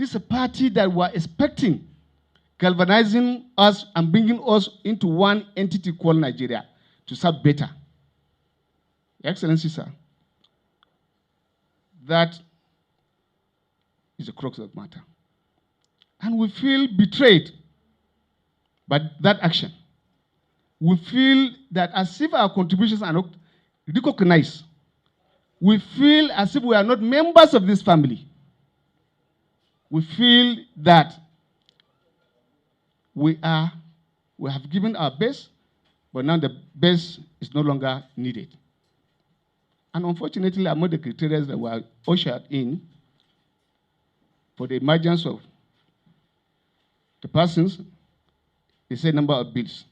This is a party that we're expecting, galvanizing us and bringing us into one entity called Nigeria to serve better. Your Excellency, sir, that is the crux of the matter. And we feel betrayed by that action. We feel that as if our contributions are not recognized. We feel as if we are not members of this family. We feel that we have given our best, but now the best is no longer needed. And unfortunately, among the criteria that were ushered in for the emergence of the persons, they say number of bills,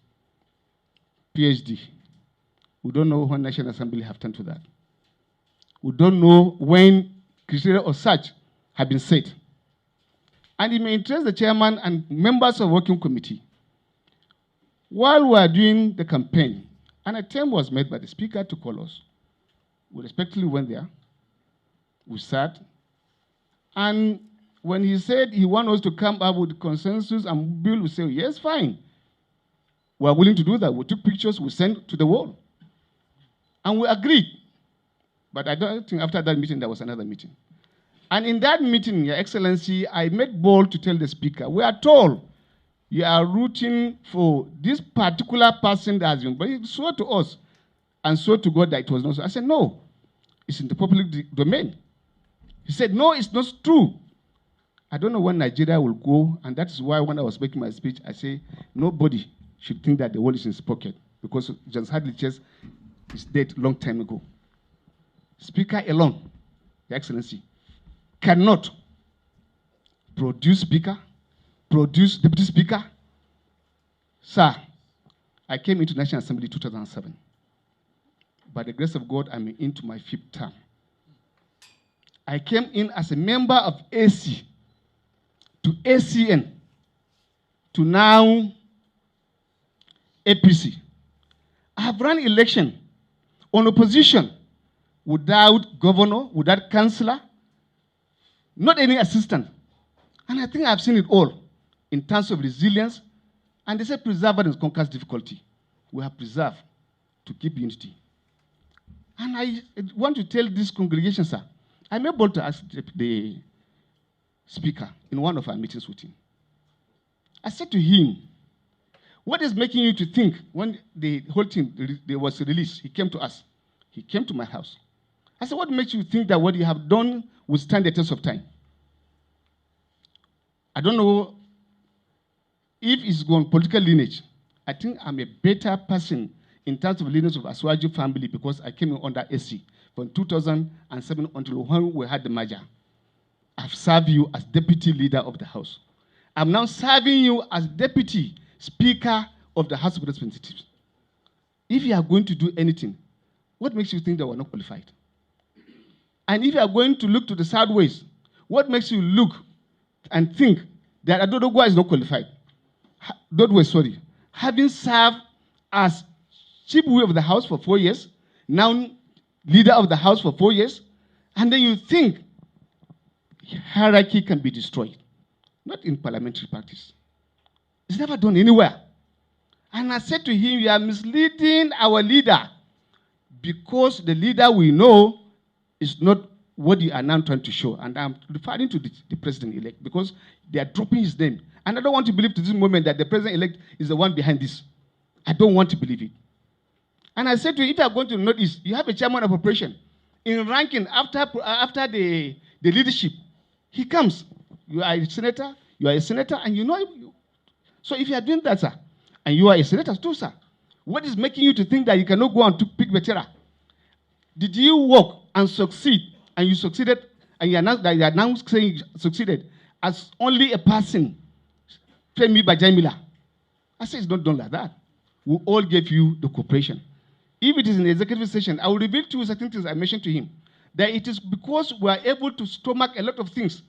PhD. We don't know when National Assembly have turned to that. We don't know when criteria of such have been set. And it may interest the chairman and members of working committee. While we are doing the campaign, an attempt was made by the speaker to call us. We respectfully went there. We sat. And when he said he wants us to come up with consensus and bill, we said, yes, fine. We are willing to do that. We took pictures, we sent to the wall. And we agreed. But I don't think after that meeting, there was another meeting. And in that meeting, Your Excellency, I made bold to tell the speaker, we are told you are rooting for this particular person that has been, but he swore to us and swore to God that it was not so. I said, no, it's in the public domain. He said, no, it's not true. I don't know when Nigeria will go, and that is why when I was making my speech, I say, nobody should think that the world is in his pocket, because James Hadley Chase is dead a long time ago. Speaker alone, Your Excellency, cannot produce speaker, produce deputy speaker. Sir, I came into National Assembly in 2007. By the grace of God, I'm into my 5th term. I came in as a member of AC to ACN to now APC. I have run election on opposition without governor, without councillor, not any assistant. And I think I've seen it all in terms of resilience. And they say perseverance conquers difficulty. We have preserved to keep unity. And I want to tell this congregation, sir, I'm able to ask the speaker in one of our meetings with him. I said to him, what is making you to think when the whole thing was released, he came to us. He came to my house. I said, what makes you think that what you have done will stand the test of time? I don't know if it's going political lineage. I think I'm a better person in terms of lineage of Aswaju family because I came in under AC from 2007 until when we had the merger. I've served you as deputy leader of the House. I'm now serving you as deputy speaker of the House of Representatives. If you are going to do anything, what makes you think that we're not qualified? And if you are going to look to the sideways, what makes you look and think that Adodogwa is not qualified? Having served as chief whip of the House for 4 years, now leader of the House for 4 years, and then you think hierarchy can be destroyed. Not in parliamentary practice. It's never done anywhere. And I said to him, you are misleading our leader because the leader we know is not what you are now trying to show. And I'm referring to the president-elect because they are dropping his name. And I don't want to believe to this moment that the president-elect is the one behind this. I don't want to believe it. And I said to him, if you are going to the Northeast, you have a chairman of operation. In ranking, after the leadership, he comes. You are a senator, and you know him. So if you are doing that, sir, and you are a senator too, sir, what is making you to think that you cannot go and pick Vetera? Did you work and succeed, and you succeeded, and you are now saying you succeeded as only a person, Gbajabiamila? I say it's not done like that. We all gave you the cooperation. If it is in the executive session, I will reveal to you certain things I mentioned to him, that it is because we are able to stomach a lot of things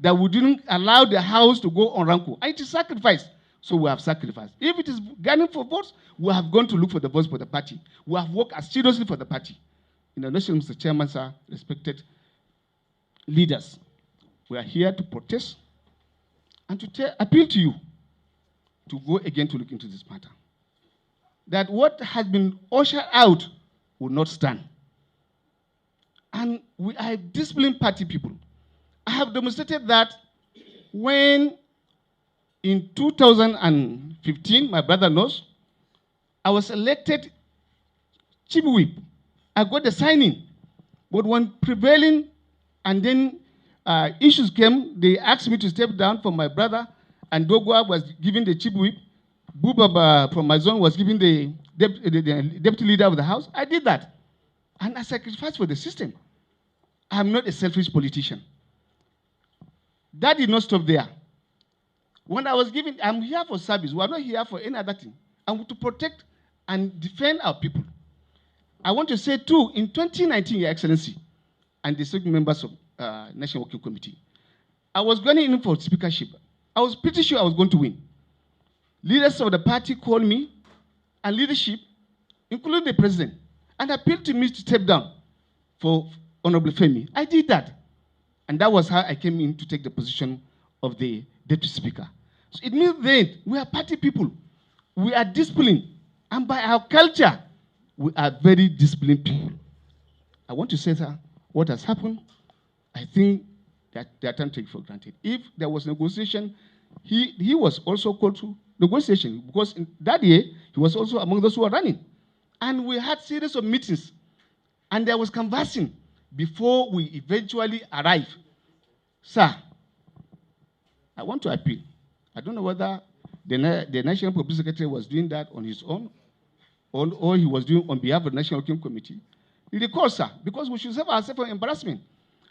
that we didn't allow the House to go on Ranko. And it is sacrifice. So we have sacrificed. If it is gunning for votes, we have gone to look for the votes for the party. We have worked as seriously for the party. In the nation, Mr. Chairman, sir, respected leaders, we are here to protest and to appeal to you to go again to look into this matter. That what has been ushered out will not stand. And we are disciplined party people. I have demonstrated that when in 2015, my brother knows, I was elected chief whip. I got the signing. But when prevailing and then issues came, they asked me to step down from my brother, and Dogwa was given the chief whip. Bubaba from my zone was given the deputy leader of the house. I did that. And I sacrificed for the system. I am not a selfish politician. That did not stop there. When I was given, I'm here for service. We are not here for any other thing. I'm to protect and defend our people. I want to say, too, in 2019, Your Excellency, and the certain members of National Working Committee, I was going in for speakership. I was pretty sure I was going to win. Leaders of the party called me, and leadership, including the president, and appealed to me to step down for Honorable Femi. I did that. And that was how I came in to take the position of the deputy speaker. So it means then we are party people. We are disciplined. And by our culture, we are very disciplined people. I want to say that what has happened, I think that they are trying to take for granted. If there was negotiation, he was also called to negotiation because in that year, he was also among those who were running. And we had series of meetings, and there was conversing before we eventually arrived. Sir, I want to appeal. I don't know whether the National Public Secretary was doing that on his own or he was doing on behalf of the National Working Committee. You recall, sir, because we should save ourselves from embarrassment.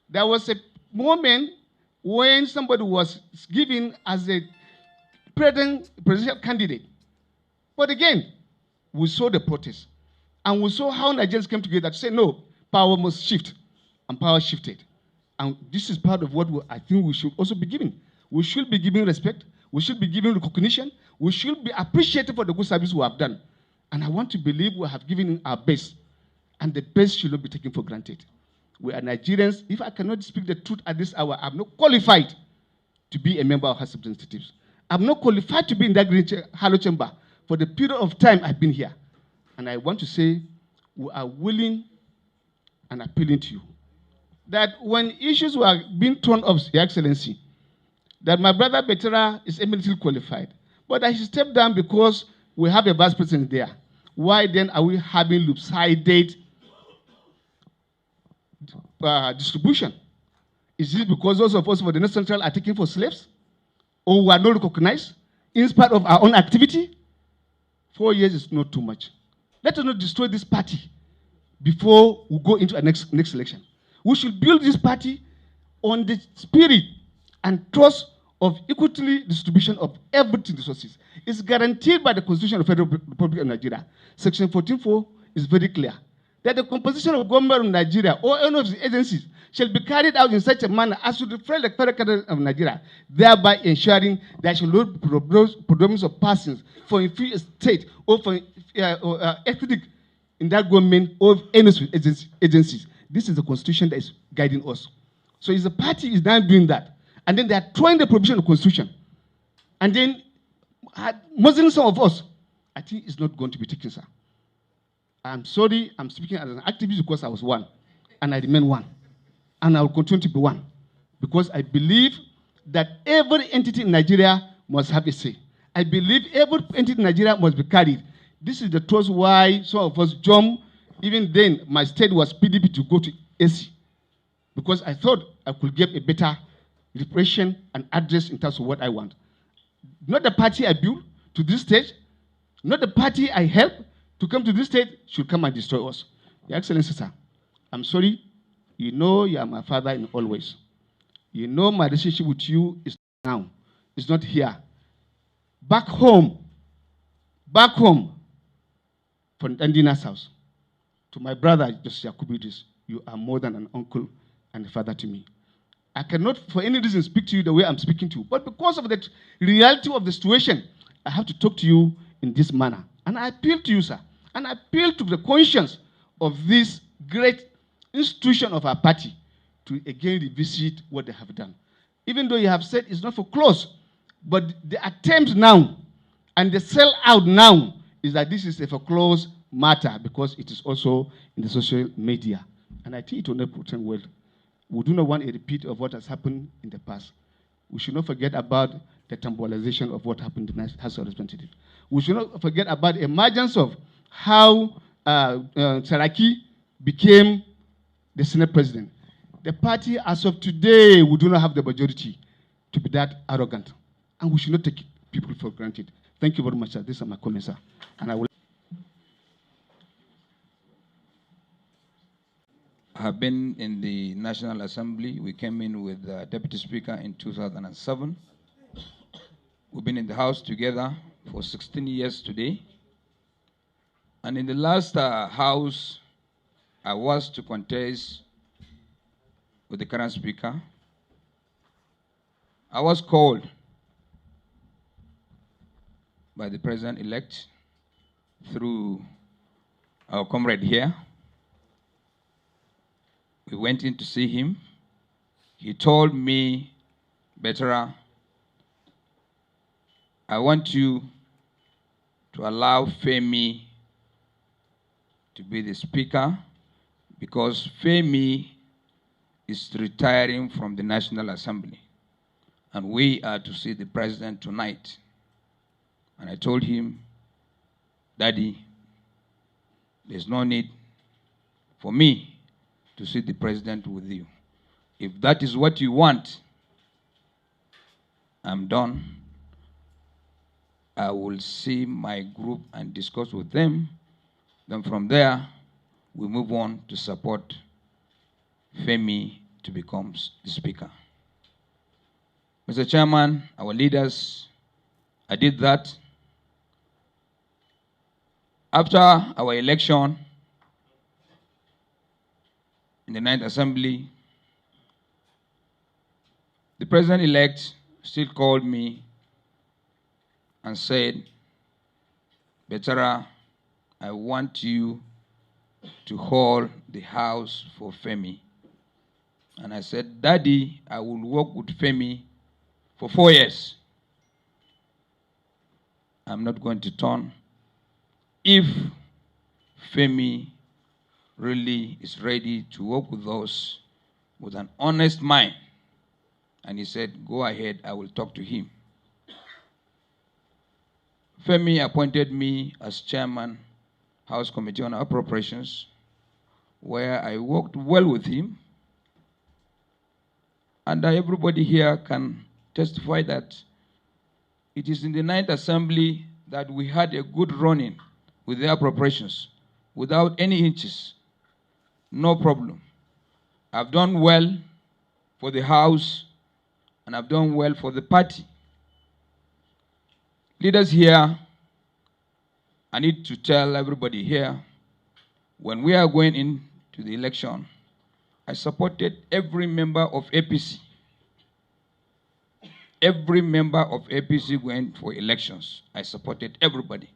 There was a moment when somebody was given as a presidential candidate. But again, we saw the protest. And we saw how Nigerians came together to say, no, power must shift. And power shifted. And this is part of what I think we should also be giving. We should be giving respect. We should be giving recognition. We should be appreciated for the good service we have done. And I want to believe we have given our best. And the best should not be taken for granted. We are Nigerians. If I cannot speak the truth at this hour, I'm not qualified to be a member of House of Representatives. I'm not qualified to be in that green hollow chamber for the period of time I've been here. And I want to say we are willing and appealing to you that when issues were being thrown up, Your Excellency, that my brother Betera is eminently qualified, but that he stepped down because we have a vice president there. Why then are we having lopsided distribution? Is it because those of us for the North Central are taken for slaves? Or we are not recognized in spite of our own activity? 4 years is not too much. Let us not destroy this party before we go into our next election. We should build this party on the spirit and trust of equally distribution of everything resources. It's guaranteed by the Constitution of the Federal Republic of Nigeria. Section 14.4 is very clear that the composition of government of Nigeria or any of the agencies shall be carried out in such a manner as to reflect the character of Nigeria, thereby ensuring that shall not predominance of persons for inferior state or for ethnic in that government or any agencies. This is the Constitution that is guiding us. So if the party is now doing that, and then they are throwing the provision of the Constitution, and then Muslims, some of us, I think it's not going to be taken, sir. I'm sorry, I'm speaking as an activist because I was one, and I remain one. And I will continue to be one. Because I believe that every entity in Nigeria must have a say. I believe every entity in Nigeria must be carried. This is the truth why some of us jumped. Even then, my state was PDP to go to AC. Because I thought I could get a better repression and address in terms of what I want. Not the party I built to this stage, not the party I helped to come to this stage should come and destroy us. Your Excellency, sir, I'm sorry. You know you are my father in all ways. You know my relationship with you is now. It's not here. Back home, from Andina's house, to my brother, Justice Yakubidis, you are more than an uncle and a father to me. I cannot, for any reason, speak to you the way I'm speaking to you. But because of the reality of the situation, I have to talk to you in this manner. And I appeal to you, sir. And I appeal to the conscience of this great institution of our party to again revisit what they have done. Even though you have said it's not for close, But the attempt now and the sell out now is that this is a foreclosed matter because it is also in the social media. And I think it will not portend well. We do not want a repeat of what has happened in the past. We should not forget about the temporalization of what happened in the House of Representatives. We should not forget about the emergence of how Saraki became the Senate president. The party, as of today, we do not have the majority to be that arrogant. And we should not take people for granted. Thank you very much, sir. These are my comments, sir. And I will. I have been in the National Assembly. We came in with the Deputy Speaker in 2007. We've been in the House together for 16 years today. And in the last House, I was to contest with the current Speaker. I was called by the President-elect through our comrade here. We went in to see him. He told me, Betara, I want you to allow Femi to be the Speaker because Femi is retiring from the National Assembly. And we are to see the President tonight. And I told him, Daddy, there's no need for me to see the President with you. If that is what you want, I'm done. I will see my group and discuss with them. Then from there, we move on to support Femi to become the Speaker. Mr. Chairman, our leaders, I did that. After our election in the 9th Assembly, the President-elect still called me and said, Betara, I want you to hold the House for Femi. And I said, Daddy, I will work with Femi for 4 years. I'm not going to turn. If Femi really is ready to work with us with an honest mind, and he said, go ahead, I will talk to him. Femi appointed me as chairman, House Committee on Appropriations, where I worked well with him. And everybody here can testify that it is in the 9th Assembly that we had a good running with the appropriations without any hitches. No problem. I've done well for the House and I've done well for the party. Leaders here, I need to tell everybody here, when we are going into the election, I supported every member of APC. Every member of APC went for elections. I supported everybody.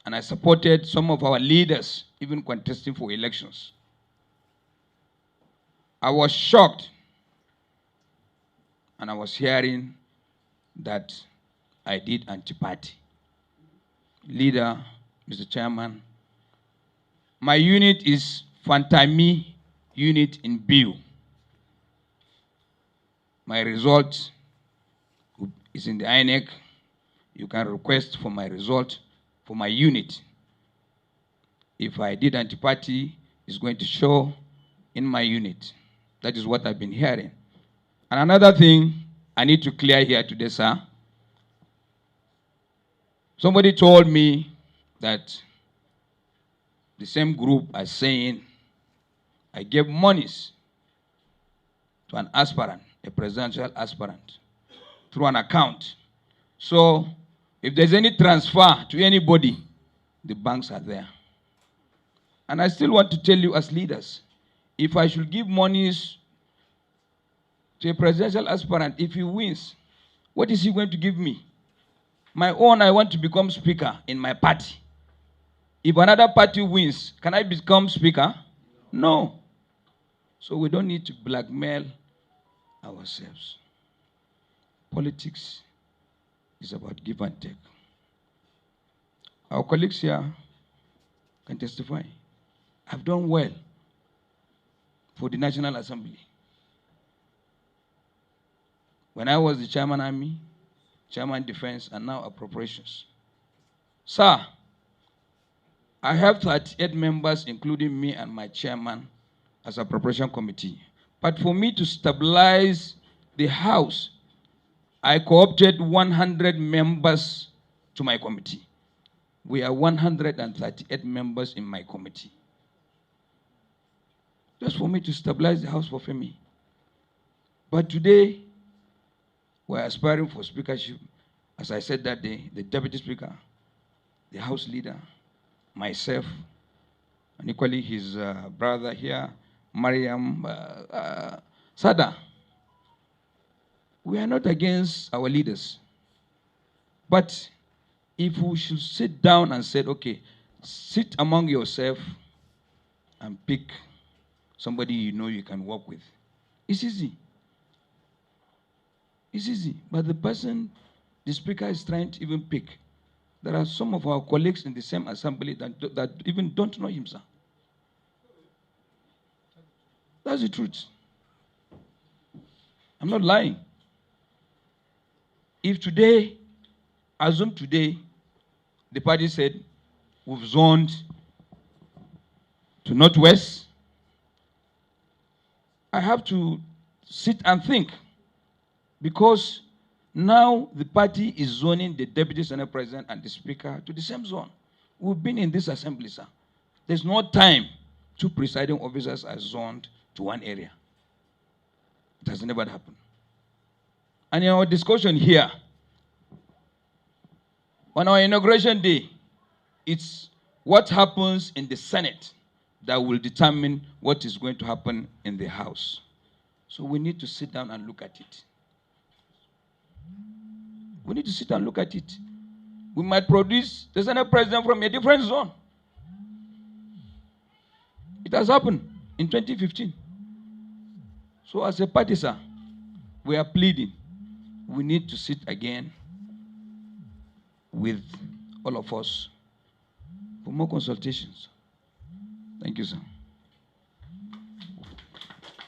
And I supported some of our leaders even contesting for elections. I was shocked, and I was hearing that I did anti-party. Leader, Mr. Chairman, my unit is Fantami unit in Biu. My result is in the INEC. You can request for my result for my unit. If I did anti-party, it's going to show in my unit. That is what I've been hearing. And another thing I need to clear here today, sir. Somebody told me that the same group are saying I gave monies to an aspirant, a presidential aspirant, through an account. So if there's any transfer to anybody, the banks are there. And I still want to tell you as leaders, if I should give monies to a presidential aspirant, if he wins, what is he going to give me? My own, I want to become speaker in my party. If another party wins, can I become speaker? No. So we don't need to blackmail ourselves. Politics is about give and take. Our colleagues here can testify. I've done well for the National Assembly. When I was the chairman army, chairman defense, and now appropriations. Sir, I have 38 members, including me and my chairman, as a preparation committee. But for me to stabilize the House, I co-opted 100 members to my committee. We are 138 members in my committee. Just for me to stabilize the House for Femi. But today, we're aspiring for speakership. As I said that day, the deputy speaker, the House leader, myself, and equally his brother here, Mariam Sada. We are not against our leaders. But if we should sit down and say, okay, sit among yourself and pick somebody you know you can work with, it's easy. It's easy. But the person the speaker is trying to even pick, there are some of our colleagues in the same assembly that even don't know him, sir. That's the truth. I'm not lying. If today, assume today, the party said, we've zoned to Northwest, I have to sit and think, because now the party is zoning the deputy senate president and the speaker to the same zone. We've been in this assembly, sir. There's no time two presiding officers are zoned to one area. It has never happened. And in our discussion here, on our inauguration day, it's what happens in the Senate that will determine what is going to happen in the House. So we need to sit down and look at it. We need to sit and look at it. We might produce the Senate president from a different zone. It has happened in 2015. So as a party, sir, we are pleading. We need to sit again with all of us for more consultations. Thank you, sir.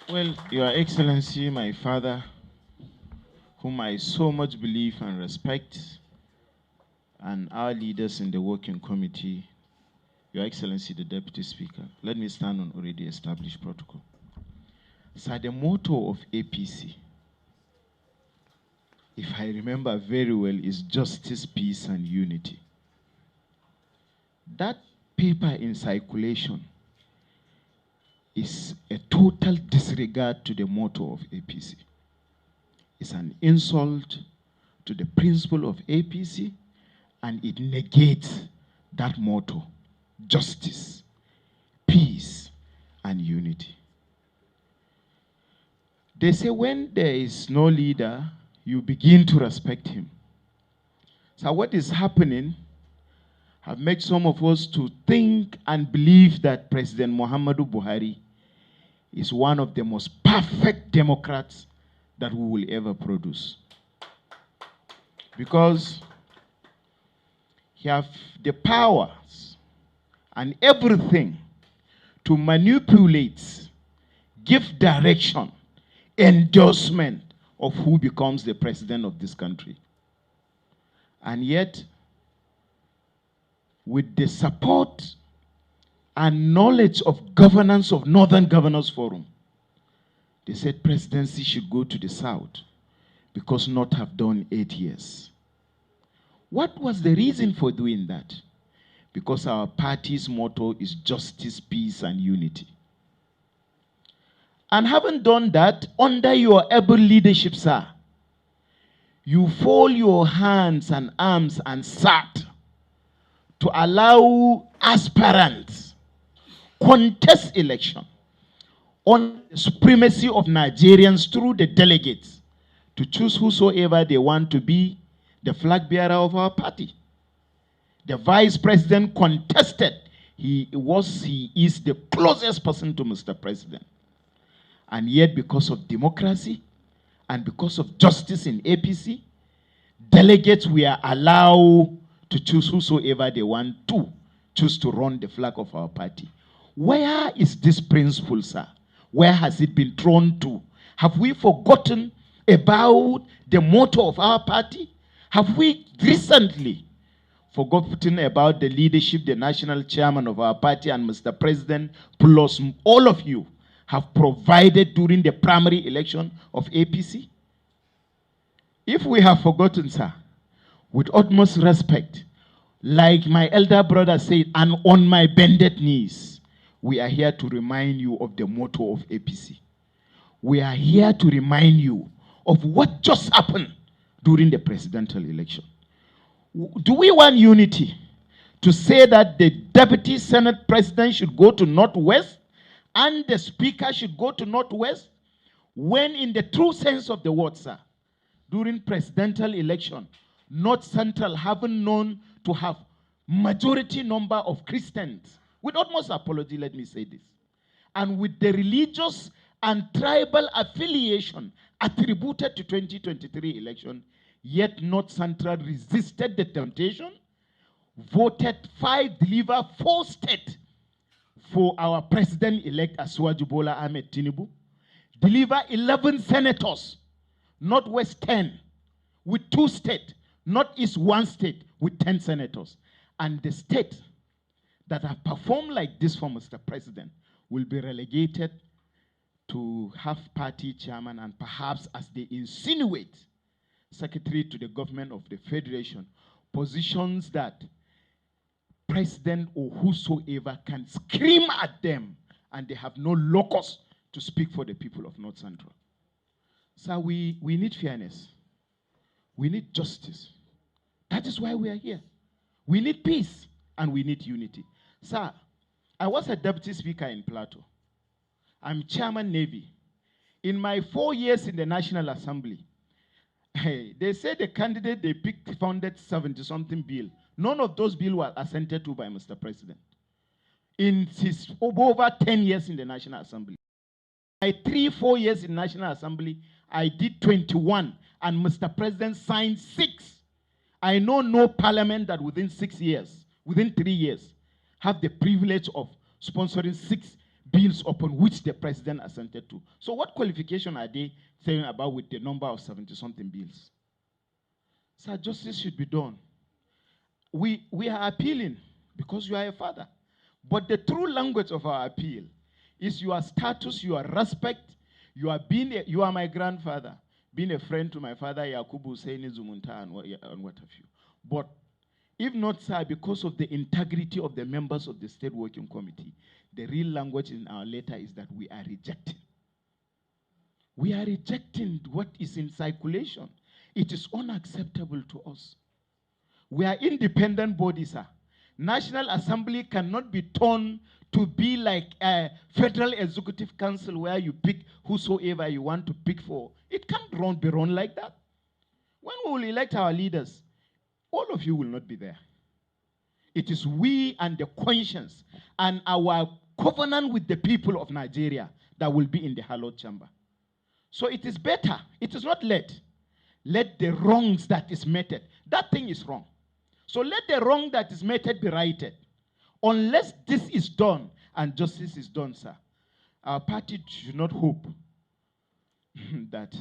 Well, Your Excellency, my father, whom I so much believe and respect, and our leaders in the working committee, Your Excellency, the Deputy Speaker, let me stand on already established protocol. So the motto of APC, if I remember very well, is justice, peace, and unity. That paper in circulation is a total disregard to the motto of APC. It's an insult to the principle of APC, and it negates that motto, justice, peace, and unity. They say when there is no leader, you begin to respect him. So what is happening have made some of us to think and believe that President Muhammadu Buhari is one of the most perfect Democrats that we will ever produce. Because he has the powers and everything to manipulate, give direction, endorsement of who becomes the president of this country. And yet, with the support and knowledge of governance of Northern Governors Forum, they said presidency should go to the South because North have done 8 years. What was the reason for doing that? Because our party's motto is justice, peace, and unity. And having done that, under your able leadership, sir, you fold your hands and arms and sat to allow aspirants contest election on the supremacy of Nigerians through the delegates to choose whosoever they want to be the flag bearer of our party. The vice president contested. He is the closest person to Mr. President. And yet, because of democracy And because of justice in APC, delegates were allowed to choose whosoever they want to choose to run the flag of our party. Where is this principle, sir? Where has it been thrown to? Have we forgotten about the motto of our party? Have we recently forgotten about the leadership, the national chairman of our party and Mr. President, plus all of you have provided during the primary election of APC? If we have forgotten, sir, with utmost respect, like my elder brother said, and on my bended knees, we are here to remind you of the motto of APC. We are here to remind you of what just happened during the presidential election. Do we want unity to say that the deputy senate president should go to Northwest and the speaker should go to Northwest, when in the true sense of the word, sir, during presidential election, North Central haven't known to have majority number of Christians? With utmost apology, let me say this. And with the religious and tribal affiliation attributed to 2023 election, yet North Central resisted the temptation, voted 5, deliver 4 states for our president-elect Asiwaju Bola Ahmed Tinubu, deliver 11 senators, Northwest 10, with 2 states, Northeast 1 state with 10 senators. And the states that have performed like this for Mr. President will be relegated to have party chairman and perhaps, as they insinuate, secretary to the government of the federation, positions that president or whosoever can scream at them and they have no locus to speak for the people of North Central. So we need fairness. We need justice. That is why we are here. We need peace and we need unity. Sir, I was a deputy speaker in Plateau. I'm chairman Navy. In my 4 years in the National Assembly, they said the candidate they picked funded 70-something bill. None of those bills were assented to by Mr. President. In his over 10 years in the National Assembly. My 3-4 years in National Assembly, I did 21, and Mr. President signed 6. I know no parliament that within 6 years, within 3 years, have the privilege of sponsoring 6 bills upon which the president assented to. So what qualification are they saying about with the number of 70-something bills? Sir, justice should be done. We are appealing because you are a father. But the true language of our appeal is your status, your respect. You are my grandfather, being a friend to my father, Yakubu Hussein Zumunta, and what have you. But if not, sir, because of the integrity of the members of the State Working Committee, the real language in our letter is that we are rejecting. We are rejecting what is in circulation. It is unacceptable to us. We are independent bodies, sir. National Assembly cannot be turned to be like a Federal Executive Council where you pick whosoever you want to pick for. It can't be run like that. When we will elect our leaders, all of you will not be there. It is we and the conscience and our covenant with the people of Nigeria that will be in the hallowed chamber. So it is better. It is not late. Let the wrongs that is meted. That thing is wrong. So let the wrong that is meted be righted. Unless this is done and justice is done, sir, our party should not hope that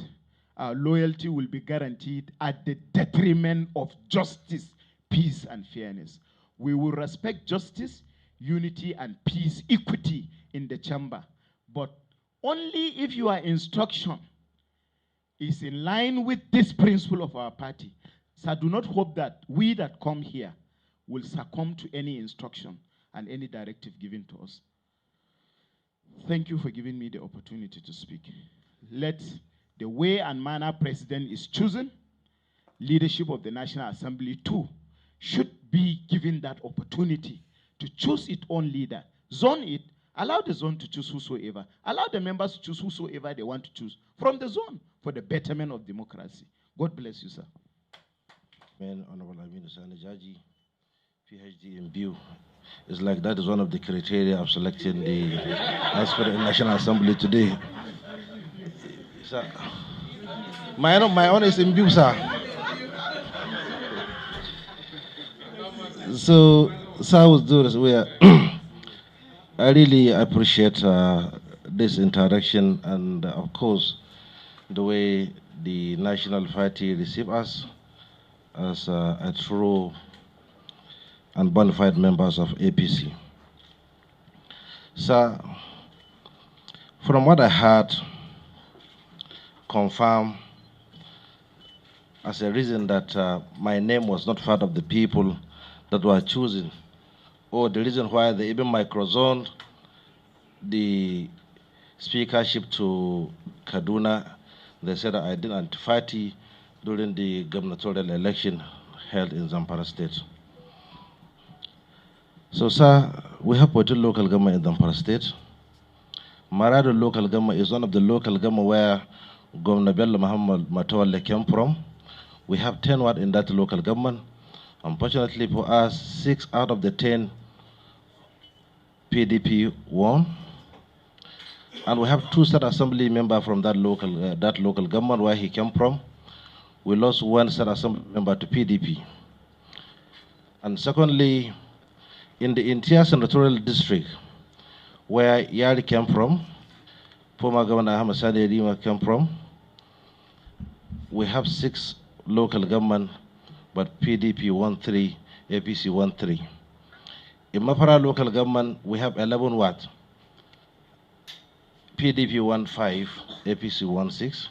our loyalty will be guaranteed at the detriment of justice, peace, and fairness. We will respect justice, unity, and peace, equity in the chamber. But only if your instruction is in line with this principle of our party. So do not hope that we that come here will succumb to any instruction and any directive given to us. Thank you for giving me the opportunity to speak. Let the way and manner president is chosen, leadership of the National Assembly too should be given that opportunity to choose its own leader. Zone it, allow the zone to choose whosoever. Allow the members to choose whosoever they want to choose from the zone for the betterment of democracy. God bless you, sir. Honorable Aminu Sani Jaji, PhD in View. It's like that is one of the criteria of selecting the aspirant in National Assembly today. Sir. My own is in view, sir. So, sir, with this, I really appreciate this interaction and, of course, the way the National Party receive us as a true and bona fide members of APC. Sir, from what I heard, confirm as a reason that my name was not part of the people that were chosen, or the reason why they even microzoned the speakership to Kaduna. They said I did anti-party during the gubernatorial election held in Zamfara State. So, sir, we have 14 local government in Zamfara State. Marado local government is one of the local government where Governor Bello Muhammad Matawalle came from. We have 10 wards in that local government. Unfortunately for us, 6 out of the 10 PDP won. And we have 2 state assembly members from that local government where he came from. We lost 1 state assembly member to PDP. And secondly, in the entire senatorial district where Yari came from, former Governor Ahmed Sadi Rima came from, we have 6 local government, but PDP won 3, APC won 3. In Mapara local government, we have 11 wards. PDP won 5, APC won 6.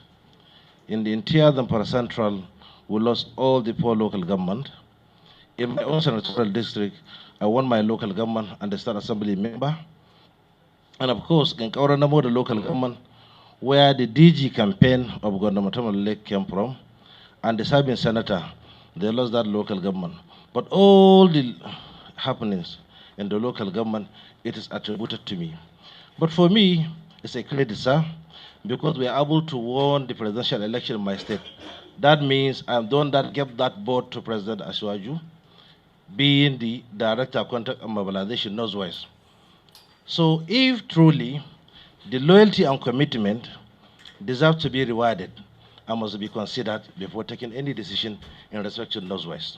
In the entire Zamfara Central, we lost all the 4 local government. In my own senatorial district, I won my local government and the state assembly member. And of course, in Kauranamo, the local government, where the DG campaign of Governor Matawalle Lake came from, and the serving senator, they lost that local government. But all the happenings in the local government, it is attributed to me. But for me, it's a credit, sir, because we are able to win the presidential election in my state. That means I'm the one that gave that vote to President Asiwaju, being the Director of Contact and Mobilization Northwest. So if truly the loyalty and commitment deserve to be rewarded, I must be considered before taking any decision in respect to Northwest.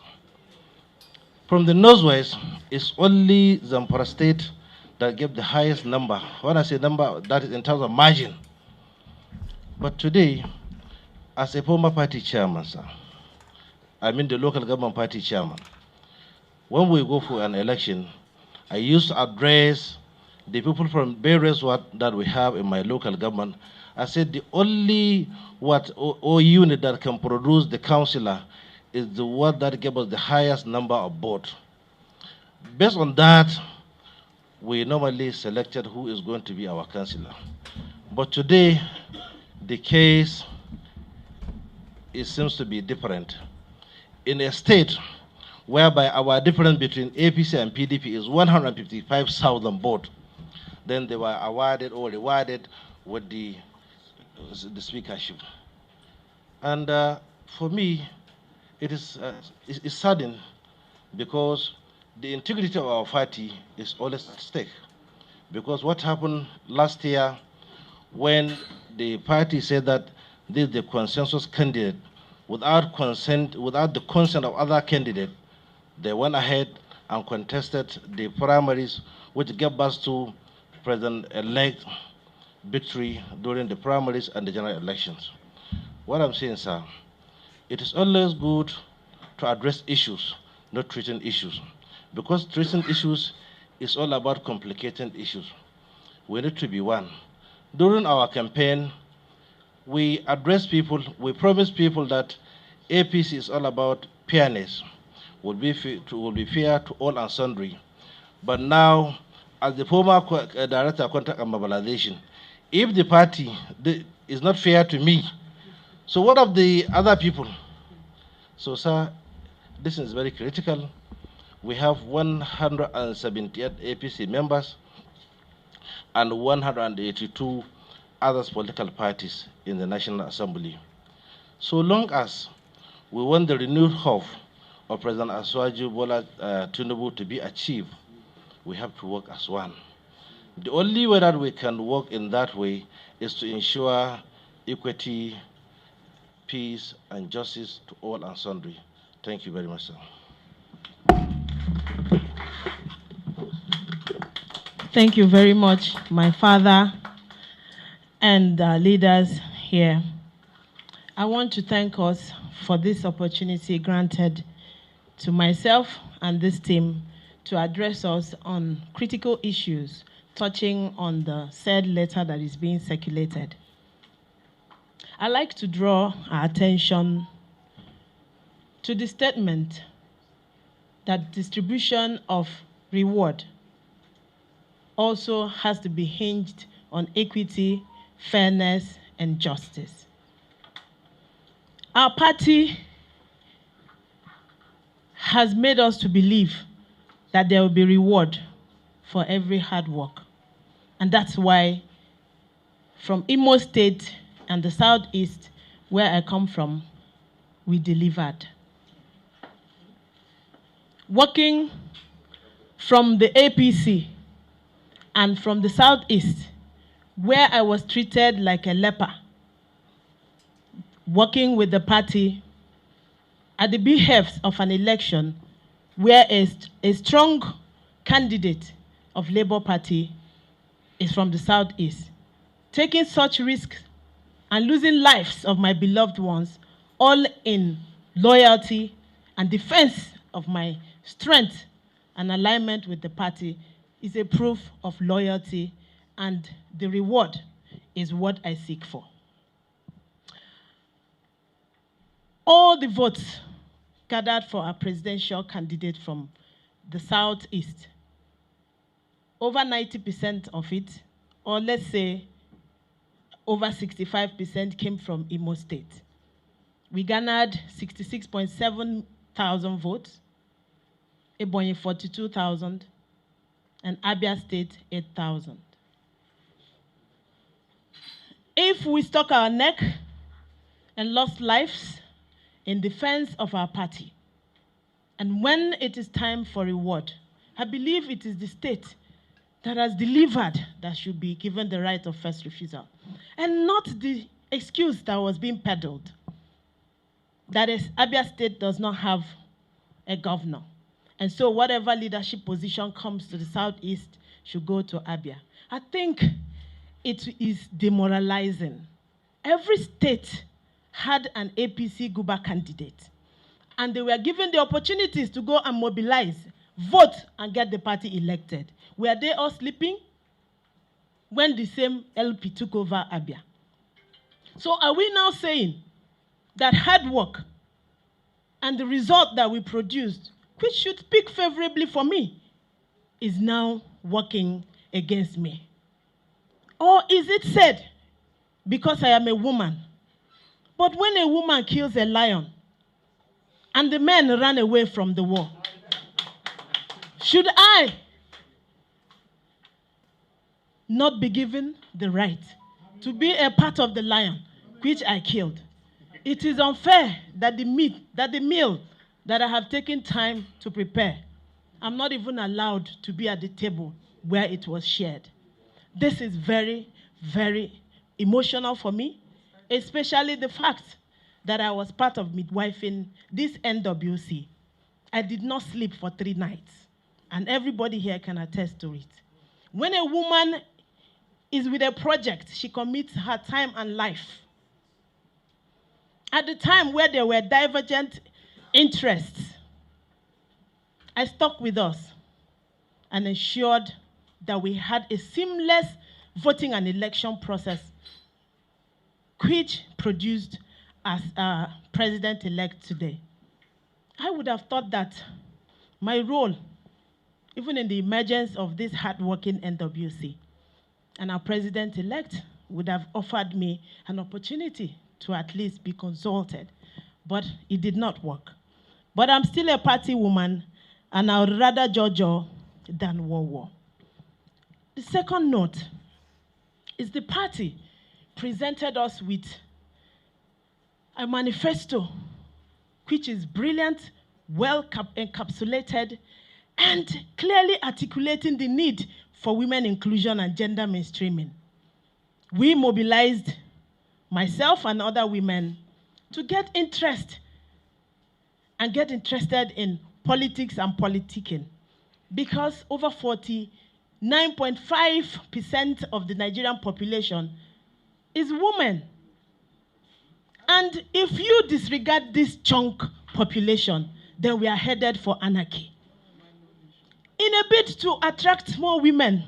From the Northwest, it's only Zamfara State that gave the highest number. When I say number, that is in terms of margin. But today, as a former party chairman, sir, I mean the local government party chairman, when we go for an election, I used to address the people from various wards that we have in my local government. I said the only ward or unit that can produce the councillor is the ward that gave us the highest number of votes. Based on that, we normally selected who is going to be our councillor. But today, the case, it seems to be different. In a state whereby our difference between APC and PDP is 155,000 votes, then they were awarded or rewarded with the speakership. And for me, it is it's saddening because the integrity of our party is always at stake. Because what happened last year when the party said that this is the consensus candidate, without the consent of other candidates, they went ahead and contested the primaries, which gave us to President-elect victory during the primaries and the general elections. What I'm saying, sir, it is always good to address issues, not treating issues. Because treating issues is all about complicating issues. We need to be one. During our campaign, we address people, we promise people that APC is all about fairness, will be fair to all and sundry. But now, as the former Director of Contact and Mobilization, if the party is not fair to me, so what of the other people? So, sir, this is very critical. We have 178 APC members and 182 other political parties in the National Assembly. So long as we want the renewed hope of President Asiwaju Bola Tinubu to be achieved, we have to work as one. The only way that we can work in that way is to ensure equity peace, and justice to all and sundry. Thank you very much, sir. Thank you very much, my father and leaders here. I want to thank us for this opportunity granted to myself and this team to address us on critical issues touching on the said letter that is being circulated. I'd like to draw our attention to the statement that distribution of reward also has to be hinged on equity, fairness, and justice. Our party has made us to believe that there will be reward for every hard work. And that's why from Imo State and the Southeast, where I come from, we delivered. Working from the APC and from the Southeast, where I was treated like a leper, working with the party at the behest of an election where a strong candidate of Labour Party is from the Southeast, taking such risks and losing lives of my beloved ones, all in loyalty and defense of my strength and alignment with the party, is a proof of loyalty, and the reward is what I seek for. All the votes gathered for our presidential candidate from the Southeast, over 90% of it, or let's say over 65%, came from Imo State. We garnered 66.7 thousand votes, Ebonyi 42,000, and Abia State 8,000. If we stuck our neck and lost lives in defense of our party, and when it is time for reward, I believe it is the state that has delivered that should be given the right of first refusal, and not the excuse that was being peddled, that is, Abia State does not have a governor, and so whatever leadership position comes to the Southeast should go to Abia. I think it is demoralizing. Every state had an APC Guba candidate, and they were given the opportunities to go and mobilize, vote, and get the party elected. Were they all sleeping when the same LP took over Abia? So are we now saying that hard work and the result that we produced, which should speak favorably for me, is now working against me? Or is it said, because I am a woman? But when a woman kills a lion and the men run away from the war, should I not be given the right to be a part of the lion which I killed? It is unfair that the meal that I have taken time to prepare, I'm not even allowed to be at the table where it was shared. This is very, very emotional for me, especially the fact that I was part of midwifing this NWC. I did not sleep for 3 nights, and everybody here can attest to it. When a woman is with a project, she commits her time and life. At the time where there were divergent interests, I stuck with us and ensured that we had a seamless voting and election process, which produced as president-elect today. I would have thought that my role, even in the emergence of this hard-working NWC, and our president-elect would have offered me an opportunity to at least be consulted, but it did not work. But I'm still a party woman, and I would rather Jojo than war. The second note is the party presented us with a manifesto which is brilliant, well encapsulated, and clearly articulating the need for women inclusion and gender mainstreaming. We mobilized, myself and other women, to get interest and get interested in politics and politicking, because over 49.5% of the Nigerian population is women. And if you disregard this chunk population, then we are headed for anarchy. In a bid to attract more women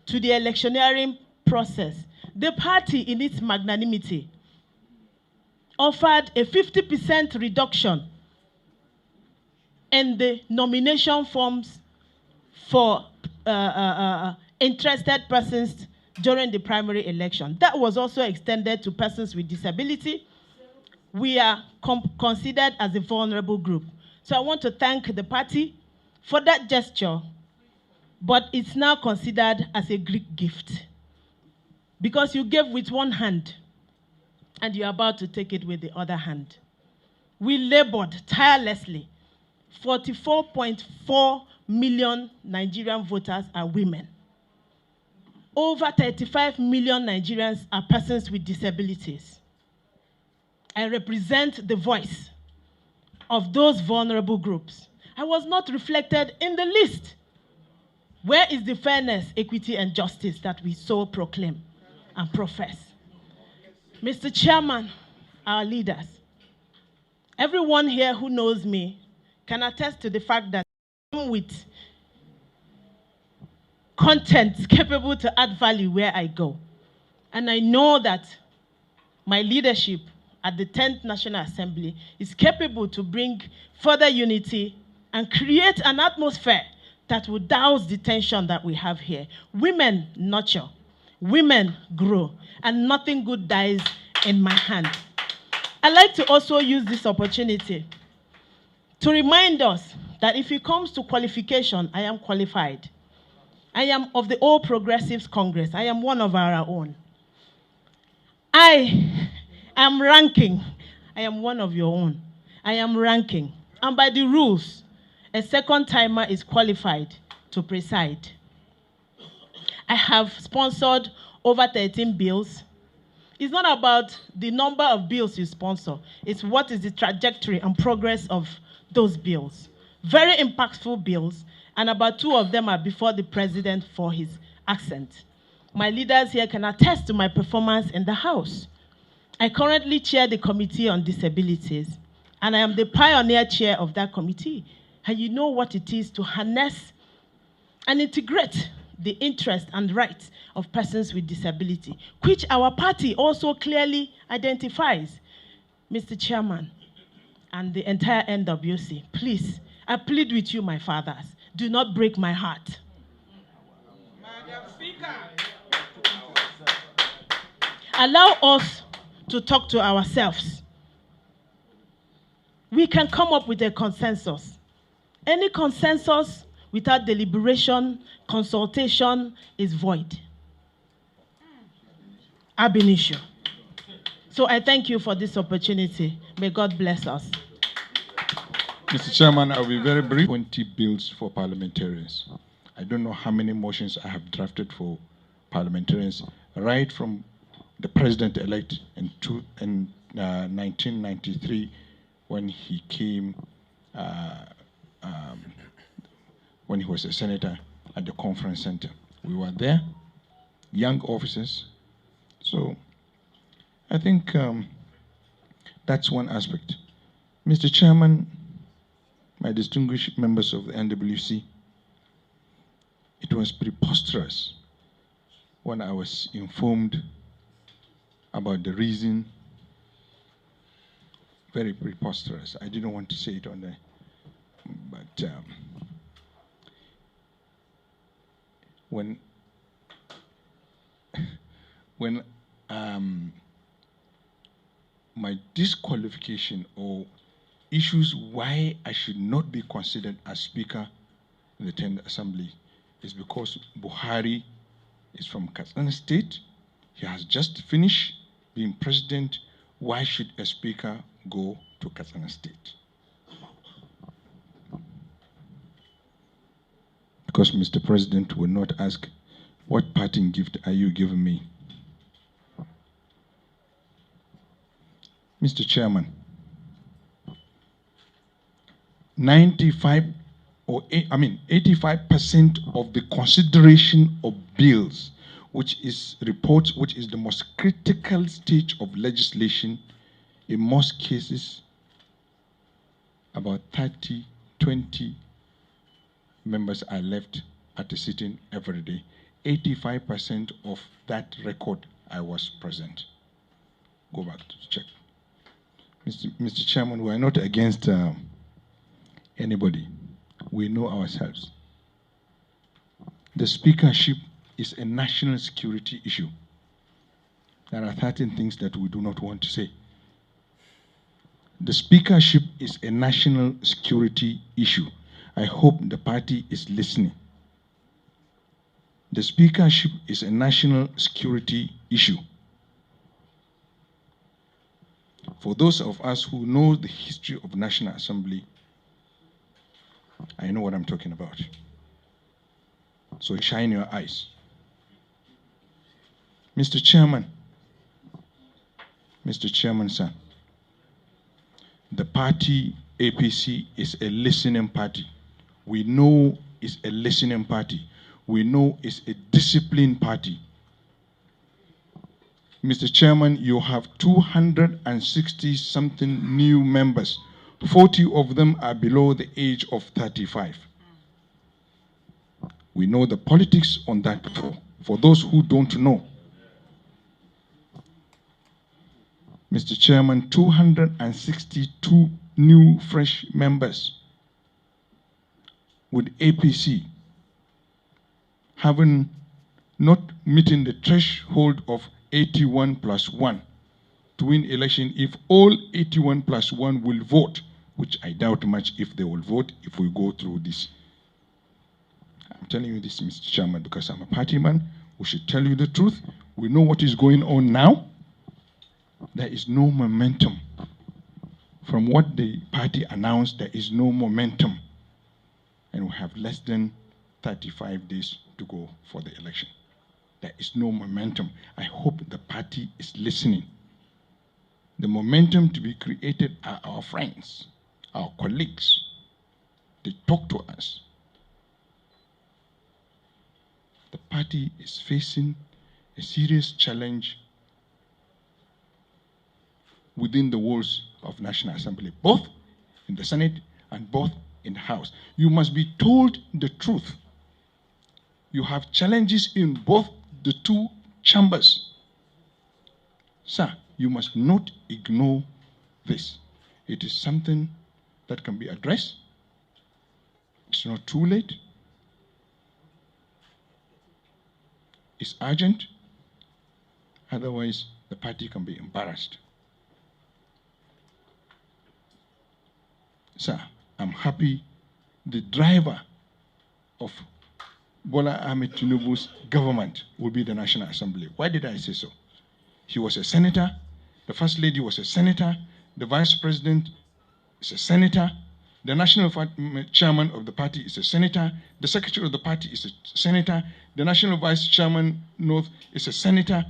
to the electioneering process, the party, in its magnanimity, offered a 50% reduction in the nomination forms for interested persons during the primary election. That was also extended to persons with disability. We are considered as a vulnerable group. So I want to thank the party for that gesture, but it's now considered as a Greek gift, because you gave with one hand and you're about to take it with the other hand. We labored tirelessly. 44.4 million Nigerian voters are women. Over 35 million Nigerians are persons with disabilities. I represent the voice of those vulnerable groups. I was not reflected in the list. Where is the fairness, equity, and justice that we so proclaim and profess? Mr. Chairman, our leaders, everyone here who knows me can attest to the fact that I'm with content capable to add value where I go. And I know that my leadership at the 10th National Assembly is capable to bring further unity and create an atmosphere that will douse the tension that we have here. Women nurture, women grow, and nothing good dies in my hand. I'd like to also use this opportunity to remind us that if it comes to qualification, I am qualified. I am of the All Progressives Congress. I am one of our own. I am ranking. I am one of your own. I am ranking. And by the rules, a second timer is qualified to preside. I have sponsored over 13 bills. It's not about the number of bills you sponsor. It's what is the trajectory and progress of those bills. Very impactful bills, and about 2 of them are before the president for his assent. My leaders here can attest to my performance in the House. I currently chair the Committee on Disabilities, and I am the pioneer chair of that committee. And you know what it is to harness and integrate the interests and rights of persons with disability, which our party also clearly identifies. Mr. Chairman, and the entire NWC, please, I plead with you, my fathers, do not break my heart. Madam Speaker. Allow us to talk to ourselves. We can come up with a consensus. Any consensus without deliberation, consultation is void. Ab initio. So I thank you for this opportunity. May God bless us. Mr. Chairman, I'll be very brief. 20 bills for parliamentarians. I don't know how many motions I have drafted for parliamentarians, right from the president-elect in 1993 when he came, when he was a senator at the conference center. We were there, young officers. So I think that's one aspect. Mr. Chairman, my distinguished members of the NWC, it was preposterous when I was informed about the reason. Very preposterous. I didn't want to say it on there, but when my disqualification or issues why I should not be considered as Speaker in the 10th Assembly is because Buhari is from Katsina State. He has just finished being president. Why should a Speaker go to Katsina State? Because Mr. President will not ask, what parting gift are you giving me? Mr. Chairman, 85% of the consideration of bills, which is reports, which is the most critical stage of legislation, in most cases, about 20 members are left at the sitting every day. 85% of that record, I was present. Go back to check. Mr. Chairman, we are not against anybody. We know ourselves. The speakership is a national security issue. There are certain things that we do not want to say. The speakership is a national security issue. I hope the party is listening. The speakership is a national security issue. For those of us who know the history of the National Assembly, I know what I'm talking about. So shine your eyes. Mr. Chairman, sir, the party APC is a listening party. We know it's a listening party. We know it's a disciplined party. Mr. Chairman, you have 260-something new members. 40 of them are below the age of 35. We know the politics on that. For those who don't know, Mr. Chairman, 262 new fresh members with APC having not meeting the threshold of 81 plus 1 to win election. If all 81 plus 1 will vote, which I doubt much if they will vote if we go through this. I'm telling you this, Mr. Chairman, because I'm a party man. We should tell you the truth. We know what is going on now. There is no momentum. From what the party announced, there is no momentum. And we have less than 35 days to go for the election. There is no momentum. I hope the party is listening. The momentum to be created are our friends, our colleagues. They talk to us. The party is facing a serious challenge within the walls of National Assembly, both in the Senate and both in the House. You must be told the truth. You have challenges in both the two chambers. Sir, you must not ignore this. It is something that can be addressed. It's not too late. It's urgent. Otherwise, the party can be embarrassed. Sir, I'm happy the driver of Bola Ahmed Tinubu's government will be the National Assembly. Why did I say so? He was a senator. The First Lady was a senator. The Vice President is a senator. The National Chairman of the party is a senator. The Secretary of the party is a senator. The National Vice Chairman North is a senator.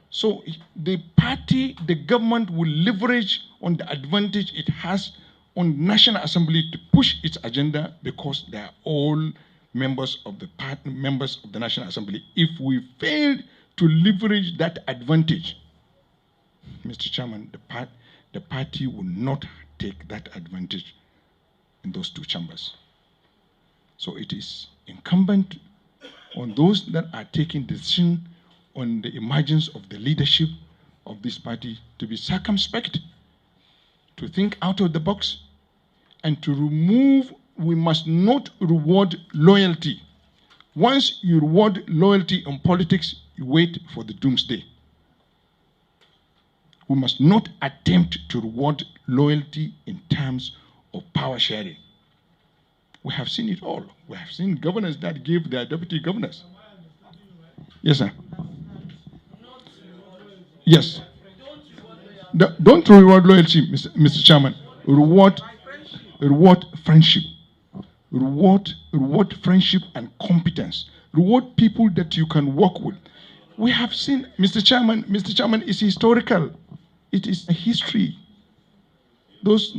So the party, the government will leverage on the advantage it has on National Assembly to push its agenda because they are all members of the party, members of the National Assembly. If we fail to leverage that advantage, Mr. Chairman, the party will not take that advantage in those two chambers. So it is incumbent on those that are taking decision on the emergence of the leadership of this party to be circumspect, to think out of the box, and to remove. We must not reward loyalty. Once you reward loyalty in politics, you wait for the doomsday. We must not attempt to reward loyalty in terms of power sharing. We have seen it all. We have seen governors that give their deputy governors. Yes, sir. Yes. Don't reward loyalty, Mr. Chairman. Reward friendship. Reward friendship and competence. Reward people that you can work with. We have seen, Mr. Chairman, is historical. It is a history. those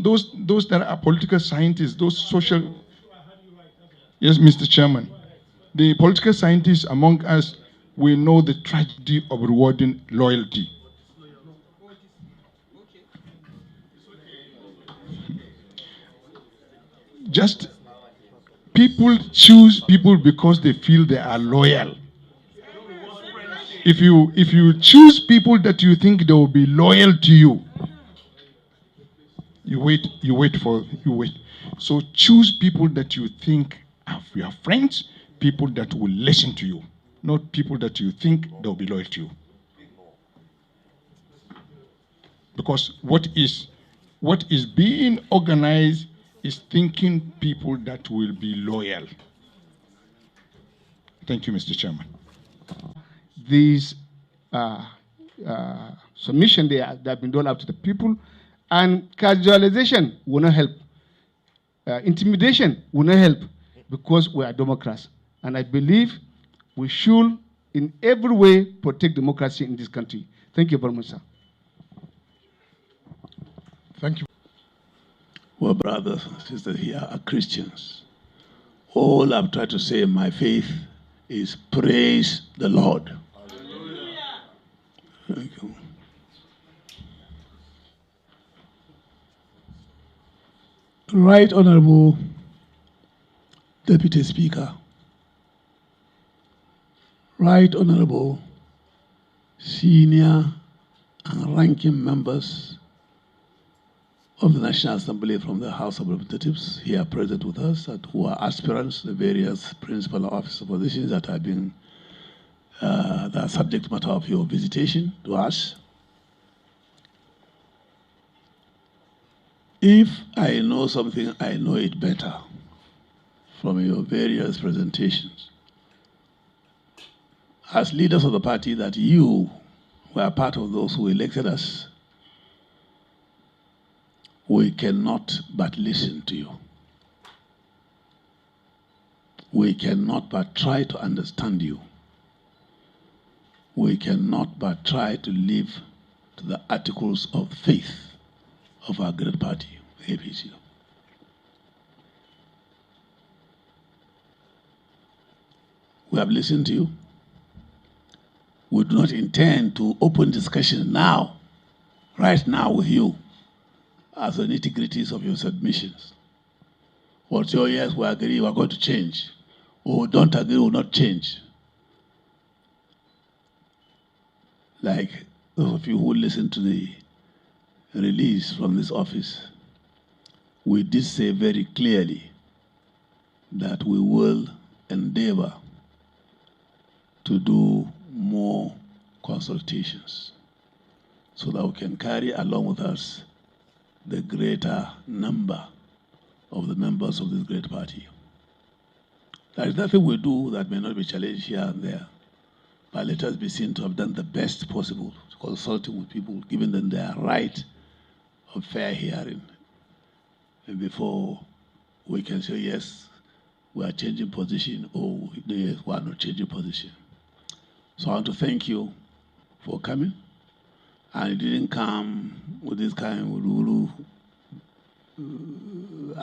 that are political scientists, those social. Yes, Mr. Chairman. The political scientists among us, we know the tragedy of rewarding loyalty. Just people choose people because they feel they are loyal. If you choose people that you think they will be loyal to you, you wait. So choose people that you think are your friends, people that will listen to you, not people that you think they'll be loyal to you. Because what is being organized is thinking people that will be loyal. Thank you, Mr. Chairman. These submission they have been done up to the people, and casualization will not help. Intimidation will not help, because we are Democrats. And I believe we should, in every way, protect democracy in this country. Thank you very much, sir. Thank you. Well, brothers and sisters here are Christians. All I've tried to say in my faith is praise the Lord. Hallelujah. Thank you. Right Honorable Deputy Speaker, Right Honorable senior and ranking members of the National Assembly from the House of Representatives here present with us, and who are aspirants, the various principal officer positions that have been the subject matter of your visitation to us. If I know something, I know it better from your various presentations. As leaders of the party, that you were part of those who elected us, we cannot but listen to you. We cannot but try to understand you. We cannot but try to live to the articles of faith of our great party, APC. We have listened to you. We do not intend to open discussion now, right now with you, as the nitty-gritties of your submissions. What your yes, we agree, we're going to change. Or don't agree, will not change. Like those of you who listened to the release from this office, we did say very clearly that we will endeavor to do more consultations so that we can carry along with us the greater number of the members of this great party. There is nothing we do that may not be challenged here and there, but let us be seen to have done the best possible, consulting with people, giving them their right of fair hearing, and before we can say, yes, we are changing position, or yes, we are not changing position. So I want to thank you for coming. And you didn't come with this kind of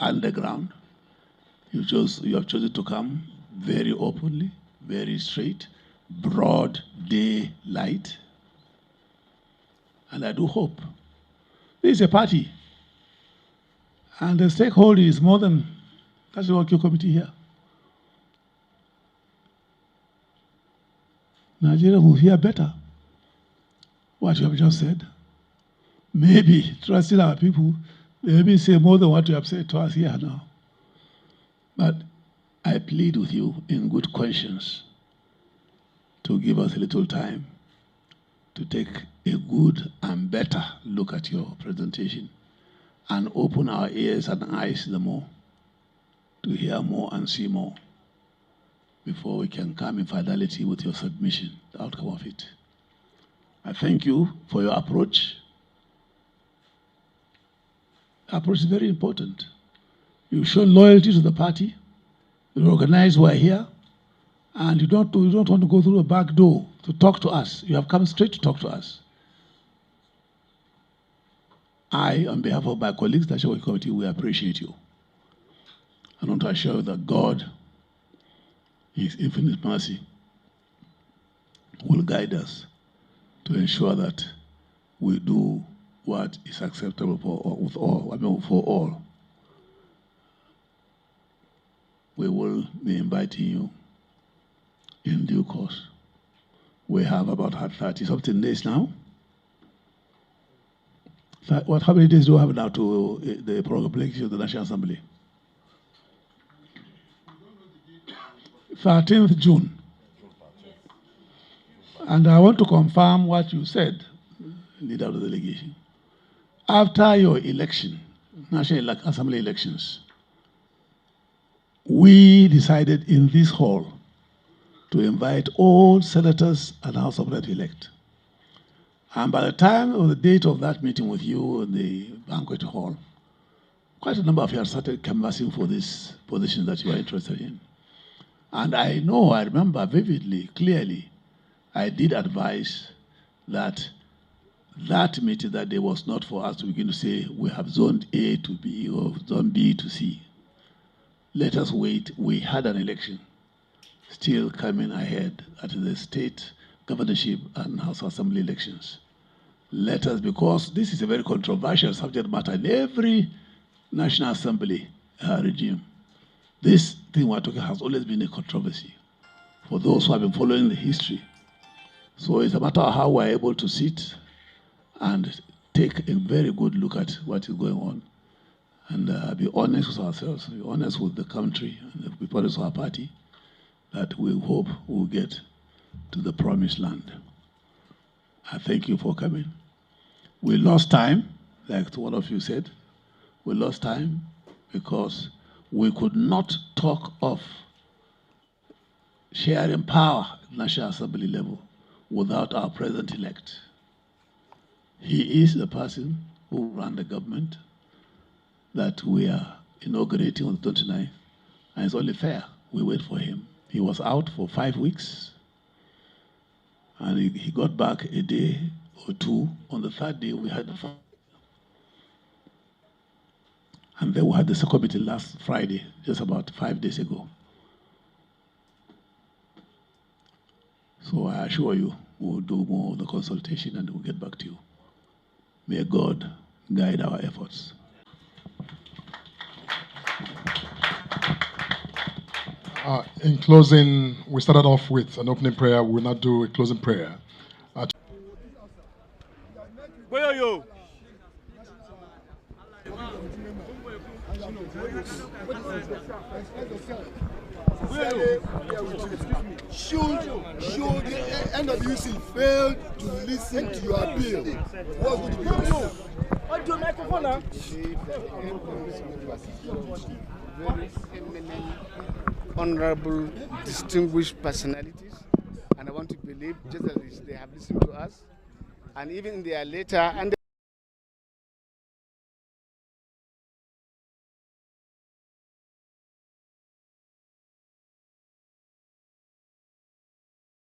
underground. You have chosen to come very openly, very straight, broad daylight. And I do hope. This is a party. And the stakeholder is more than, that's the working committee here. Nigeria will hear better what you have just said. Maybe trusting our people, maybe say more than what you have said to us here now. But I plead with you in good conscience to give us a little time to take a good and better look at your presentation and open our ears and eyes the more to hear more and see more before we can come in finality with your submission, the outcome of it. I thank you for your approach. Approach is very important. You show loyalty to the party. You organize we're here, and you don't want to go through a back door to talk to us. You have come straight to talk to us. on behalf of my colleagues, the National Working Committee, we appreciate you. I want to assure you that God, in His infinite mercy, will guide us to ensure that we do what is acceptable for all. We will be inviting you in due course. We have about 30-something days now. How many days do we have now to the promulgation of the National Assembly? 13th June. And I want to confirm what you said, leader of the delegation. After your election, National Assembly elections, we decided in this hall to invite all senators and House of Reps-elect. And by the time of the date of that meeting with you in the banquet hall, quite a number of you had started canvassing for this position that you are interested in. And I remember vividly, clearly, I did advise that that meeting that day was not for us to begin to say we have zone A to B or zone B to C. Let us wait. We had an election still coming ahead at the state governorship and House Assembly elections. Let us, because this is a very controversial subject matter in every National Assembly regime. This thing we're talking has always been a controversy for those who have been following the history. So it's a matter of how we're able to sit and take a very good look at what is going on and be honest with ourselves, be honest with the country, and be honest with our party, that we hope we'll get to the promised land. I thank you for coming. We lost time, like one of you said. We lost time because we could not talk of sharing power at National Assembly level without our president-elect. He is the person who ran the government that we are inaugurating on the 29th, and it's only fair we wait for him. He was out for 5 weeks, and he got back a day or two. On the third day, we had the fire. And then we had the second meeting last Friday, just about 5 days ago. So I assure you, we'll do more of the consultation and we'll get back to you. May God guide our efforts. In closing, we started off with an opening prayer. We will now do a closing prayer. Should the NWC fail to listen to your appeal, what would be the microphone now? Very eminent, honorable, distinguished personalities, and I want to believe just as they have listened to us, and even in their letter and